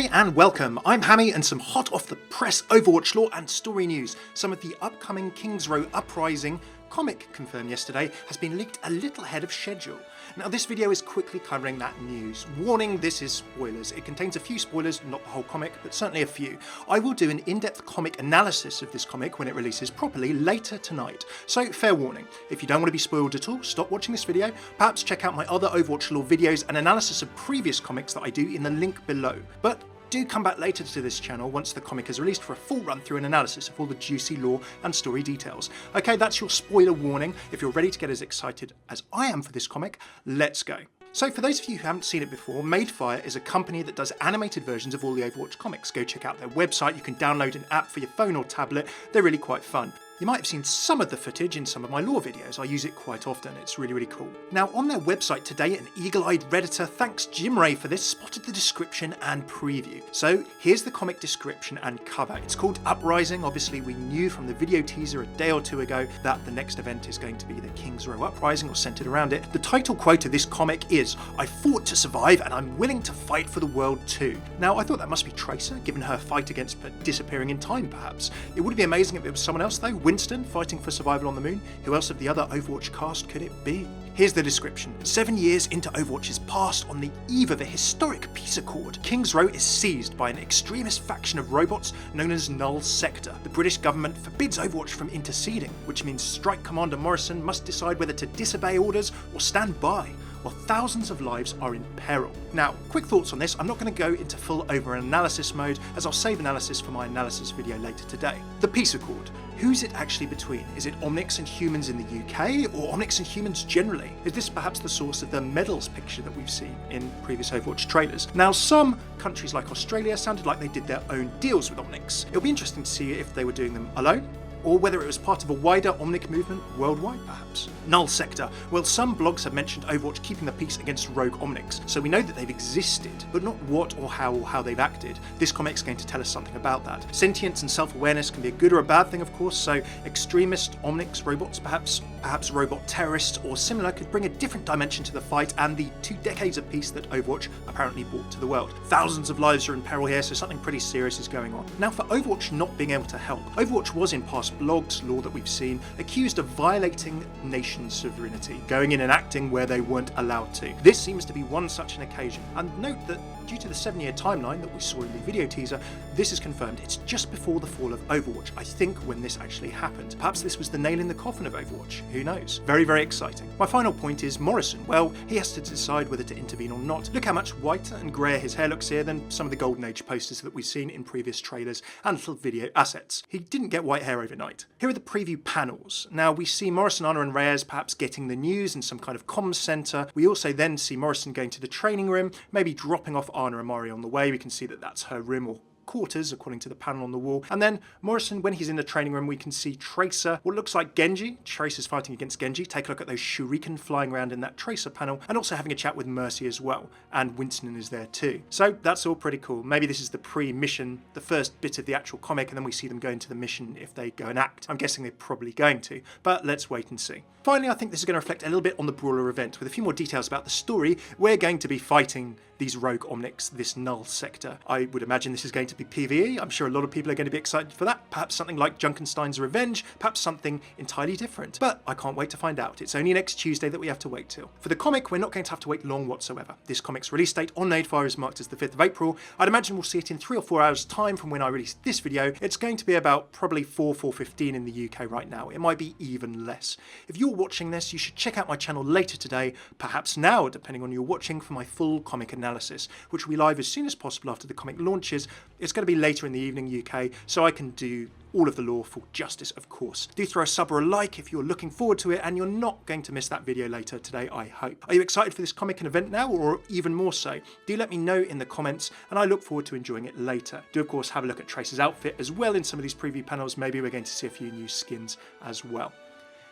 Hey and welcome, I'm Hammeh and some hot off the press Overwatch lore and story news. Some of the upcoming Row Uprising comic confirmed yesterday has been leaked a little ahead of schedule. Now this video is quickly covering that news. Warning, this is spoilers. It contains a few spoilers, not the whole comic, but certainly a few. I will do an in-depth comic analysis of this comic when it releases properly later tonight. So fair warning, if you don't want to be spoiled at all, stop watching this video. Perhaps check out my other Overwatch lore videos and analysis of previous comics that I do in the link below. But do come back later to this channel once the comic is released for a full run through and analysis of all the juicy lore and story details. Okay, that's your spoiler warning. If you're ready to get as excited as I am for this comic, let's go. So for those of you who haven't seen it before, Madefire is a company that does animated versions of all the Overwatch comics. Go check out their website, you can download an app for your phone or tablet, they're really quite fun. You might have seen some of the footage in some of my lore videos, I use it quite often, it's really cool. Now on their website today, an eagle-eyed redditor, thanks Jim Ray for this, spotted the description and preview. So here's the comic description and cover. It's called Uprising. Obviously we knew from the video teaser a day or two ago that the next event is going to be the Row Uprising or centered around it. The title quote of this comic is, "I fought to survive and I'm willing to fight for the world too." Now I thought that must be Tracer, given her fight against disappearing in time perhaps. It would be amazing if it was someone else though. Winston fighting for survival on the moon. Who else of the other Overwatch cast could it be? Here's the description. 7 years into Overwatch's past, on the eve of a historic peace accord, Row is seized by an extremist faction of robots known as Null Sector. The British government forbids Overwatch from interceding, which means Strike Commander Morrison must decide whether to disobey orders or stand by, while thousands of lives are in peril. Now, quick thoughts on this. I'm not going to go into full over-analysis mode, as I'll save analysis for my analysis video later today. The peace accord. Who's it actually between? Is it Omnics and humans in the UK, or Omnics and humans generally? Is this perhaps the source of the medals picture that we've seen in previous Overwatch trailers? Now, some countries like Australia sounded like they did their own deals with Omnics. It'll be interesting to see if they were doing them alone, or whether it was part of a wider Omnic movement worldwide, perhaps. Null Sector. Well, some blogs have mentioned Overwatch keeping the peace against rogue Omnics, so we know that they've existed, but not what or how they've acted. This comic's going to tell us something about that. Sentience and self-awareness can be a good or a bad thing, of course, so extremist Omnics robots, perhaps robot terrorists or similar, could bring a different dimension to the fight and the 2 decades of peace that Overwatch apparently brought to the world. Thousands of lives are in peril here, so something pretty serious is going on. Now, for Overwatch not being able to help, Overwatch was in past blogs, lore that we've seen, accused of violating nation sovereignty, going in and acting where they weren't allowed to. This seems to be one such an occasion, and note that due to the 7-year timeline that we saw in the video teaser, this is confirmed. It's just before the fall of Overwatch, I think, when this actually happened. Perhaps this was the nail in the coffin of Overwatch, who knows? Very exciting. My final point is Morrison. Well, he has to decide whether to intervene or not. Look how much whiter and greyer his hair looks here than some of the Golden Age posters that we've seen in previous trailers and little video assets. He didn't get white hair overnight. Here are the preview panels. Now we see Morrison, Honor and Reyes perhaps getting the news in some kind of comms centre. We also then see Morrison going to the training room, maybe dropping off Ana Amari on the way. We can see that that's her room or quarters according to the panel on the wall. And then Morrison, when he's in the training room, we can see Tracer, what looks like Genji. Tracer's fighting against Genji. Take a look at those shuriken flying around in that Tracer panel, and also having a chat with Mercy as well. And Winston is there too. So that's all pretty cool. Maybe this is the pre-mission, the first bit of the actual comic, and then we see them go into the mission if they go and act. I'm guessing they're probably going to, but let's wait and see. Finally, I think this is going to reflect a little bit on the Brawler event. With a few more details about the story, we're going to be fighting these rogue Omnics, this Null Sector. I would imagine this is going to be PvE. I'm sure a lot of people are going to be excited for that. Perhaps something like Junkenstein's Revenge, perhaps something entirely different. But I can't wait to find out. It's only next Tuesday that we have to wait till. For the comic, we're not going to have to wait long whatsoever. This comic's release date on Madefire is marked as the 5th of April. I'd imagine we'll see it in 3 or 4 hours time from when I release this video. It's going to be about probably 4:15 in the UK right now. It might be even less. If you're watching this, you should check out my channel later today, perhaps now, depending on you're watching, for my full comic analysis, which will be live as soon as possible after the comic launches. It's going to be later in the evening UK, so I can do all of the lore full justice, of course. Do throw a sub or a like if you're looking forward to it, and you're not going to miss that video later today, I hope. Are you excited for this comic and event now, or even more so? Do let me know in the comments, and I look forward to enjoying it later. Do of course have a look at Tracer's outfit as well in some of these preview panels. Maybe we're going to see a few new skins as well.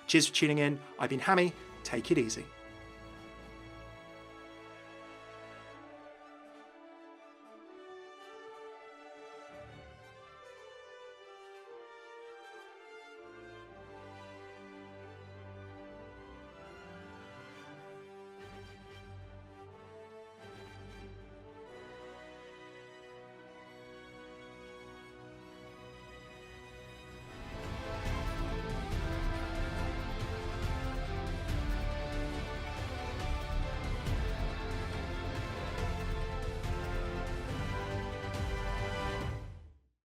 Cheers for tuning in. I've been Hammeh. Take it easy.